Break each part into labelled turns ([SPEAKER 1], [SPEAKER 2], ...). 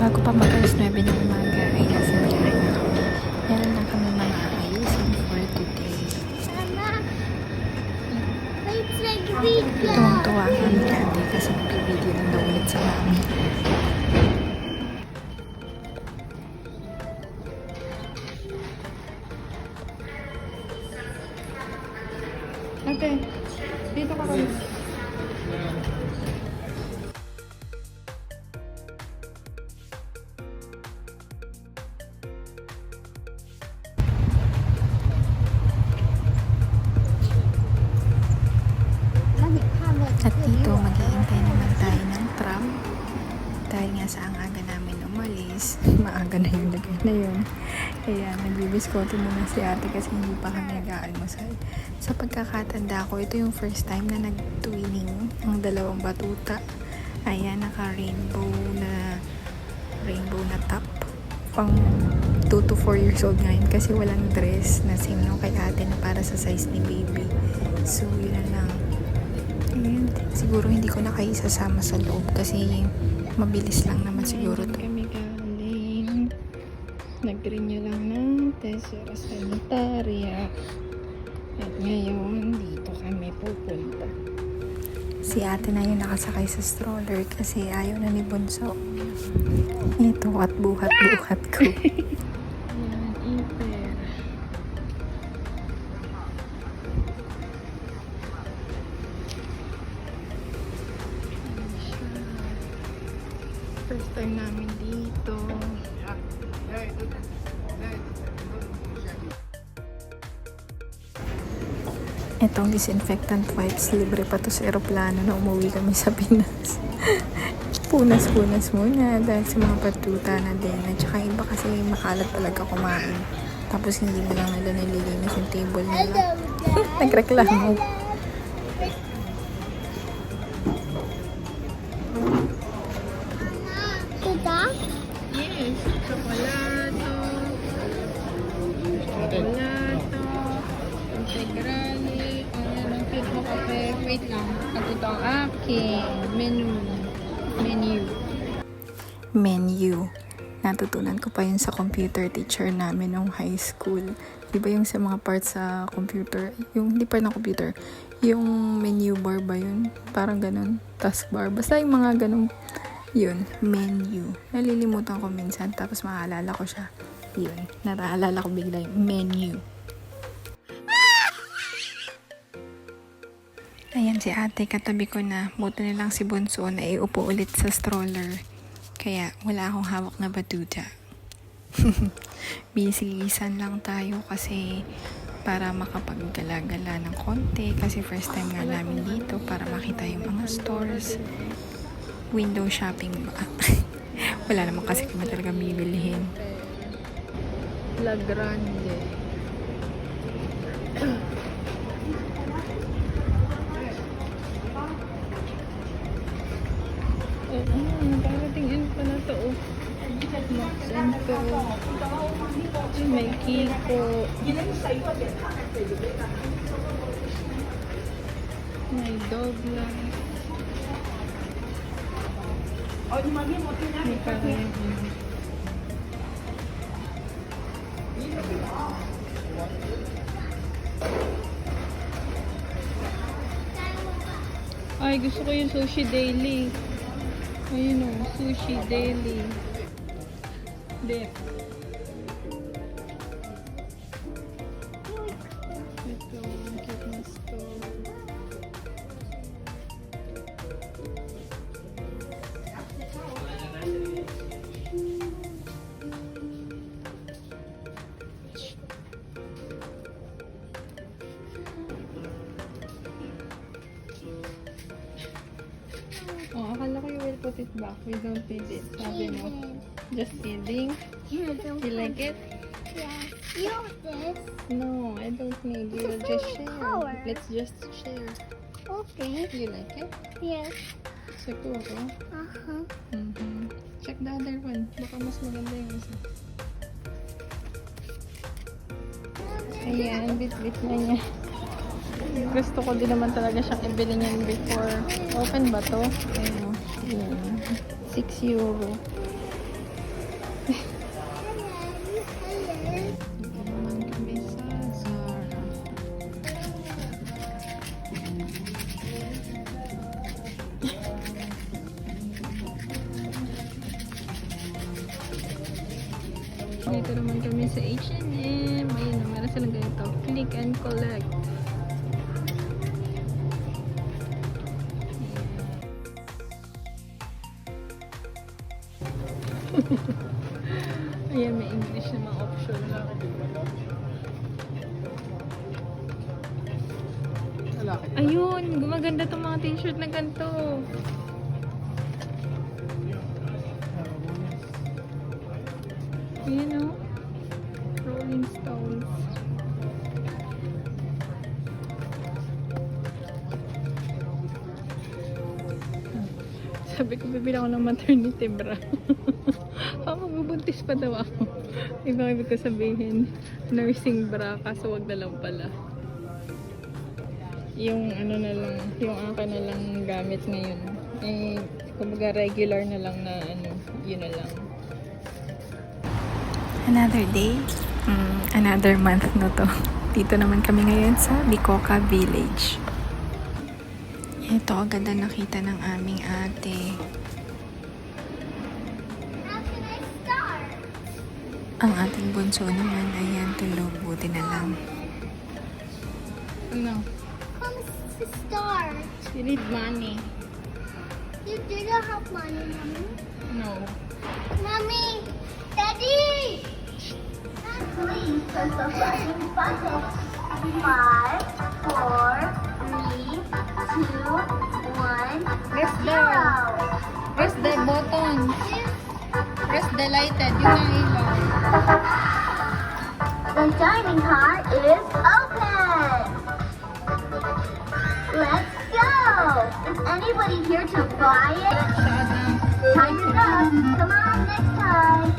[SPEAKER 1] Bago pa mag-alas 9 ng umaga ay nasa biyahe na ako. Meron lang kami mga ayusin for today. Tuwang-tuwa kami dati kasi mag-video lang daw ulit sa mami.
[SPEAKER 2] Okay, dito ka kami.
[SPEAKER 1] At dito mag-iintay naman tayo ng tram. Dahil nga sa ang aga namin umalis, maaga na yung lagay na yun. Kaya nagbibiskote muna si ate kasi hindi pa kami nag-aalmusal. Sa pagkakatanda ko, ito yung first time na nag-twinning ang dalawang batuta. Ayan, naka-rainbow na top. Pang 2 to 4 years old ngayon kasi walang dress na same nung kay ate na para sa size ni baby. So, yun na lang. Ayun, siguro hindi ko na kayo isasama sa loob kasi mabilis lang naman siguro to.
[SPEAKER 2] Kami galing. Nag-renew lang ng Tesoro Sanitaria. At ngayon, dito kami pupunta.
[SPEAKER 1] Si ate na yung nakasakay sa stroller kasi ayaw na ni Bunso. Ito at buhat-buhat ko.
[SPEAKER 2] Yan, Iper. First time namin dito.
[SPEAKER 1] Itong disinfectant wipes, libre pa to sa aeroplano na umuwi kami sa Pinas. Punas-punas muna dahil sa mga patuta na din. At saka iba kasi makalat talaga kumain. Tapos hindi mo lang nila nililinis yung table nila. Nagreklamo.
[SPEAKER 2] Yes, chocolate. Integrali. Ayan, ang cute mo kape. Wait lang. At ito ang aking
[SPEAKER 1] Menu. Natutunan ko pa yun sa computer teacher namin nung high school. Di ba yung sa mga parts sa computer, yung hindi pa ng computer, yung menu bar ba yun? Parang ganun. Taskbar. Basta yung mga ganun. Yun, menu. Nalilimutan ko minsan, tapos maaalala ko siya. Yun, nataalala ko bigla yung menu. Ayan si ate, katabi ko na. Buti na lang si Bunso na iupo ulit sa stroller. Kaya wala akong hawak na batuta. Bisigisan lang tayo kasi para makapaggala-gala ng konti. Kasi first time nga namin dito para makita yung mga stores. Window shopping ba? Wala naman kasi kami talaga bibilihin.
[SPEAKER 2] La Grande. Parating in pa na to. Max and Co. May Kiko. May Douglas. May Karen. Ay, gusto ko yung Sushi Daily. Ayun o, Sushi Daily. Dip. Ito, ang cute na store. Oh, akala ko you will put it back. We don't need it. Sabi mo. Just kidding. You like it?
[SPEAKER 3] Yes. You want this?
[SPEAKER 2] No, I don't need. You just share.
[SPEAKER 3] Color.
[SPEAKER 2] Let's just share.
[SPEAKER 3] Okay.
[SPEAKER 2] You like it?
[SPEAKER 3] Yes.
[SPEAKER 2] Check ko ako. Check the other one. Baka mas maganda yung isa. Ayan, bit-bit na niya. Gusto ko din naman talaga siyang ibili niyan before. Open ba to? Ayun. 6 euro. Dito naman kami sa Zara. Dito naman kami sa H&M. Ayun na, meron silang ganito. Click and collect. Ayan, may English na mga option. Ayun, gumaganda tong mga t-shirt na ganito. Ayan o. Rolling Stones. Sabi ko, bibili ako ng maternity bra. Magbubuntis pa daw ako. Ibang ibig ko sabihin, nursing bra, kaso wag na lang pala. Yung ano na lang, yung akin na lang gamit ngayon. Eh, kumbaga regular na lang na ano, yun na lang.
[SPEAKER 1] Another day, another month na to. Dito naman kami ngayon sa Bicocca Village. Ito, agad na nakita ng aming ate.
[SPEAKER 3] How can I start?
[SPEAKER 1] Ang ating bunso naman, ayan, tulog. Buti na lang.
[SPEAKER 2] Ano?
[SPEAKER 3] Come to start.
[SPEAKER 2] You need money.
[SPEAKER 3] You didn't have money, Mommy.
[SPEAKER 2] No.
[SPEAKER 3] Mommy! Daddy! Please press the button. 5, 4, 3, 2, 1,
[SPEAKER 2] Press the,
[SPEAKER 3] 0.
[SPEAKER 2] press the button. Press the lighted. Yun ang ilaw.
[SPEAKER 3] The dining car is open. Let's go. Is anybody here to buy it? Time is up. Come on, next time.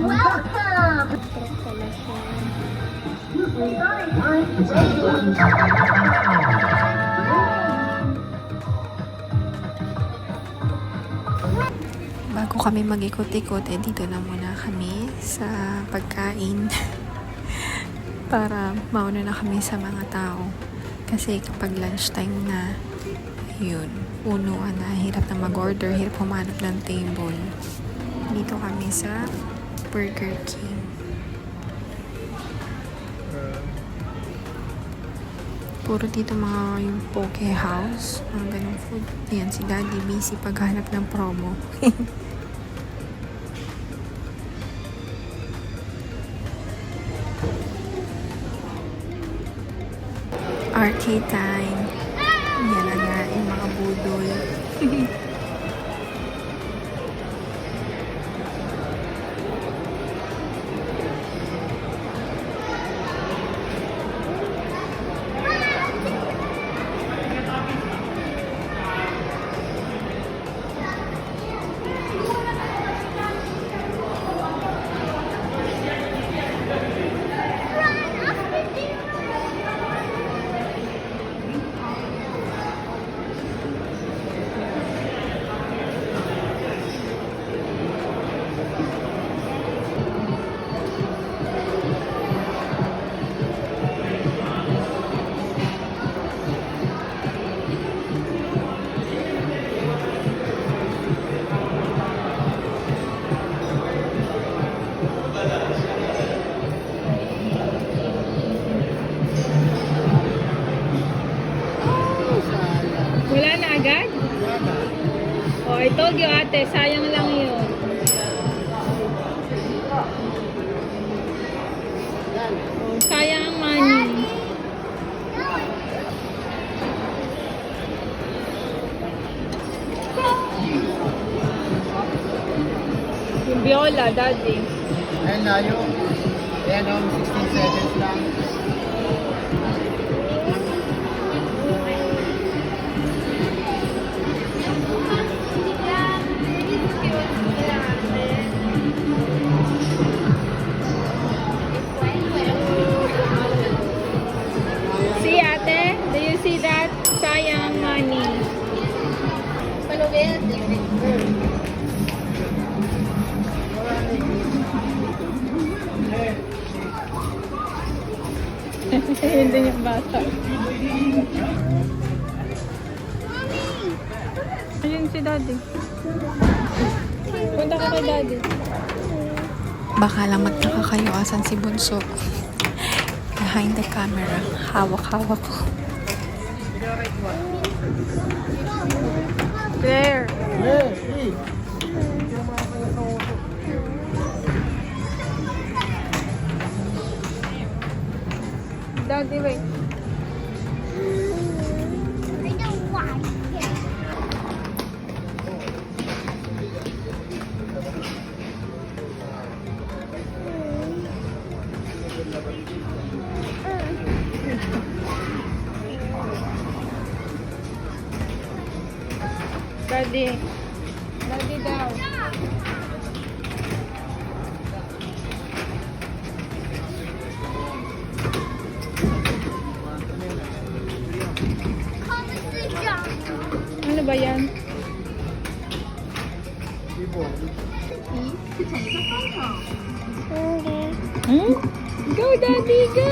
[SPEAKER 3] Welcome.
[SPEAKER 1] Bago kami mag-ikot-ikot, dito na muna kami sa pagkain. Para mauna na kami sa mga tao. Kasi kapag lunchtime na, yun, unuan na, hirap na mag-order, hirap humanap ng table. Dito kami sa Burger King. Puro dito mga yung Poke House, mga ganong food. Ayan, si Daddy busy paghanap ng promo. Arcade time. Yan na nga yung mga budol.
[SPEAKER 2] Wala na agad? Oh, I told you ate, sayang lang yun. Oh, sayang ang money. Yung viola, daddy.
[SPEAKER 4] Ayun na yung, ayan o, 16 seconds lang.
[SPEAKER 2] See ate? Do you see that? Sayang ang money. Ayun din yung bata. Ayun si daddy. Punta ka kay daddy.
[SPEAKER 1] Baka lang magtaka kayo asan si Bunso. Behind the camera, hawak-hawak ko.
[SPEAKER 2] There. Daddy, wait.
[SPEAKER 3] I know why.
[SPEAKER 2] Daddy. Daddy daw. Ano ba yan? Hmm? Go, Daddy, go!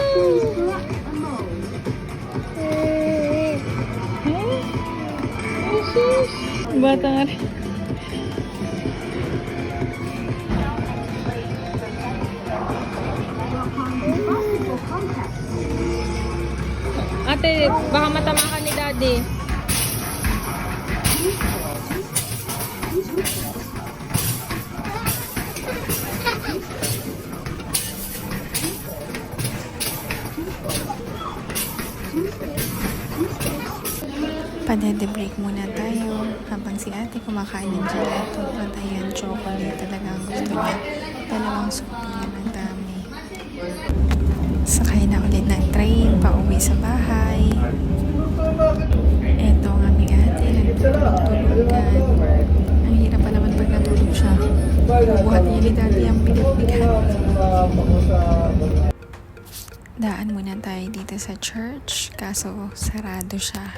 [SPEAKER 2] Huh? Oh, sis. Bata nga rin. Ate, baka matama ka ni Daddy.
[SPEAKER 1] Padede-break muna tayo habang si ate kumakain ng gelato. At ayan, chocolate talaga ang gusto niya. Dalawang scoop yan, ang dami. Sakay na ulit ng train, pauwi sa bahay. Eto ang aming ate, nagtutulog-tulugan. Ang hirap pa naman pag natulog siya. Buhat niya ni daddy ang bigat-bigat. Daan muna tayo dito sa church, kaso sarado siya.